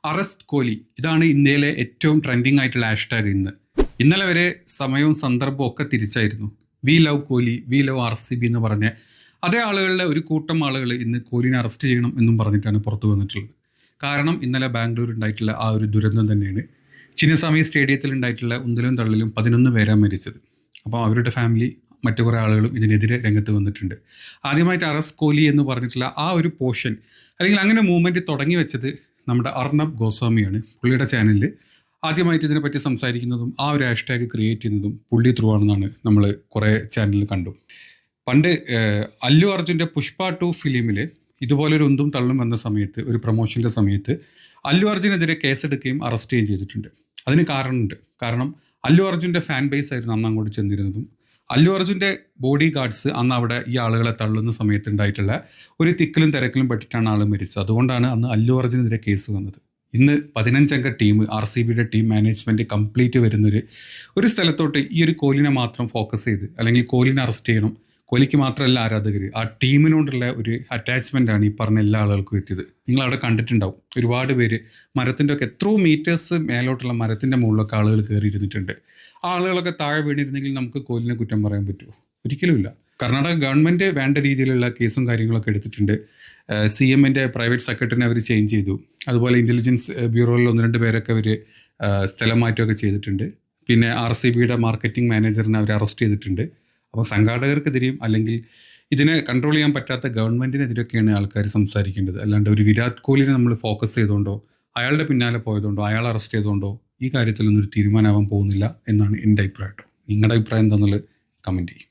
Arrest Kohli ഇതാണ് ഇന്ത്യയിലെ ഏറ്റവും ട്രെൻഡിങ് ആയിട്ടുള്ള ഹാഷ്ടാഗ് ഇന്നലെ വരെ സമയവും സന്ദർഭവും ഒക്കെ തിരിച്ചായിരുന്നു. We love Kohli, we love RCB എന്ന് പറഞ്ഞ അതേ ആളുകളുടെ ഒരു കൂട്ടം ആളുകൾ ഇന്ന് കോഹ്ലിനെ അറസ്റ്റ് ചെയ്യണം എന്നും പറഞ്ഞിട്ടാണ് പുറത്തു വന്നിട്ടുള്ളത്. കാരണം ഇന്നലെ ബാംഗ്ലൂർ ഉണ്ടായിട്ടുള്ള ആ ഒരു ദുരന്തം തന്നെയാണ്. ചിന്നസ്വാമി സ്റ്റേഡിയത്തിൽ ഉണ്ടായിട്ടുള്ള ഉന്തലും തള്ളിലും 11 പേരാണ് മരിച്ചത്. അപ്പോൾ അവരുടെ ഫാമിലി മറ്റു കുറേ ആളുകളും ഇതിനെതിരെ രംഗത്ത് വന്നിട്ടുണ്ട്. ആദ്യമായിട്ട് അറസ്റ്റ് കോഹ്ലി എന്ന് പറഞ്ഞിട്ടുള്ള ആ ഒരു പോർഷൻ അല്ലെങ്കിൽ അങ്ങനെ മൂവ്മെൻറ്റ് തുടങ്ങി വെച്ചത് നമ്മുടെ അർണബ് ഗോസ്വാമിയാണ്. പുള്ളിയുടെ ചാനലിൽ ആദ്യമായിട്ട് ഇതിനെപ്പറ്റി സംസാരിക്കുന്നതും ആ ഒരു ഹാഷ്ടാഗ് ക്രിയേറ്റ് ചെയ്യുന്നതും പുള്ളി ത്രൂ ആണെന്നാണ് നമ്മൾ കുറേ ചാനലിൽ കണ്ടു. പണ്ട് അല്ലു അർജുൻ്റെ പുഷ്പ 2 ഫിലിമിൽ ഇതുപോലൊരു ഉന്തും തള്ളും വന്ന സമയത്ത്, ഒരു പ്രൊമോഷൻ്റെ സമയത്ത് അല്ലു അർജുനെതിരെ കേസെടുക്കുകയും അറസ്റ്റ് ചെയ്യുകയും ചെയ്തിട്ടുണ്ട്. അതിന് കാരണമുണ്ട്. കാരണം അല്ലു അർജുൻ്റെ ഫാൻ ബേസ് ആയിരുന്നു അന്ന് അങ്ങോട്ട് ചെന്നിരുന്നതും അല്ലു അർജുൻ്റെ ബോഡി ഗാർഡ്സ് അന്ന് അവിടെ ഈ ആളുകളെ തള്ളുന്ന സമയത്ത് ഉണ്ടായിട്ടുള്ള ഒരു തിക്കിലും തിരക്കിലും പെട്ടിട്ടാണ് ആൾ മരിച്ചത്. അതുകൊണ്ടാണ് അന്ന് അല്ലു അർജുനെതിരെ കേസ് വന്നത്. ഇന്ന് 15 അംഗ ടീം, RCBയുടെ ടീം മാനേജ്മെൻറ്റ് കംപ്ലീറ്റ് വരുന്നൊരു സ്ഥലത്തോട്ട് ഈ ഒരു കോഹ്ലിനെ മാത്രം ഫോക്കസ് ചെയ്ത്, അല്ലെങ്കിൽ കോഹ്ലിനെ അറസ്റ്റ് ചെയ്യണം, കോഹ്ലിക്ക് മാത്രമല്ല ആരാധകർ, ആ ടീമിനോടുള്ള ഒരു അറ്റാച്ച്മെൻ്റാണ് ഈ പറഞ്ഞ എല്ലാ ആളുകൾക്കും എത്തിയത്. നിങ്ങളവിടെ കണ്ടിട്ടുണ്ടാവും ഒരുപാട് പേര് മരത്തിൻ്റെ ഒക്കെ എത്രയോ മീറ്റേഴ്സ് മേലോട്ടുള്ള മരത്തിൻ്റെ മുകളിലൊക്കെ ആളുകൾ കയറിയിരുന്നിട്ടുണ്ട്. ആ ആളുകളൊക്കെ താഴെ വീണിരുന്നെങ്കിൽ നമുക്ക് കോഹ്ലിനെ കുറ്റം പറയാൻ പറ്റുമോ? ഒരിക്കലുമില്ല. കർണാടക ഗവൺമെൻറ് വേണ്ട രീതിയിലുള്ള കേസും കാര്യങ്ങളൊക്കെ എടുത്തിട്ടുണ്ട്. CMൻ്റെ പ്രൈവറ്റ് സെക്രട്ടറിനെ അവർ ചേഞ്ച് ചെയ്തു. അതുപോലെ ഇൻ്റലിജൻസ് ബ്യൂറോയിൽ 1-2 പേരൊക്കെ അവർ സ്ഥലം മാറ്റുകയൊക്കെ ചെയ്തിട്ടുണ്ട്. പിന്നെ RCBയുടെ മാർക്കറ്റിംഗ് മാനേജറിനെ അവർ അറസ്റ്റ് ചെയ്തിട്ടുണ്ട്. അപ്പോൾ സംഘാടകർക്കെതിരെയും അല്ലെങ്കിൽ ഇതിനെ കൺട്രോൾ ചെയ്യാൻ പറ്റാത്ത ഗവൺമെൻറ്റിനെതിരെയൊക്കെയാണ് ആൾക്കാർ സംസാരിക്കേണ്ടത്. അല്ലാണ്ട് ഒരു വിരാട് കോഹ്ലിനെ നമ്മൾ ഫോക്കസ് ചെയ്തുകൊണ്ടോ അയാളുടെ പിന്നാലെ പോയതുകൊണ്ടോ അയാൾ അറസ്റ്റ് ചെയ്തുകൊണ്ടോ ഈ കാര്യത്തിലൊന്നും ഒരു തീരുമാനമാവാൻ പോകുന്നില്ല എന്നാണ് എൻ്റെ അഭിപ്രായം. നിങ്ങളുടെ അഭിപ്രായം എന്താണെന്നുള്ളത് കമൻറ്റ് ചെയ്യും.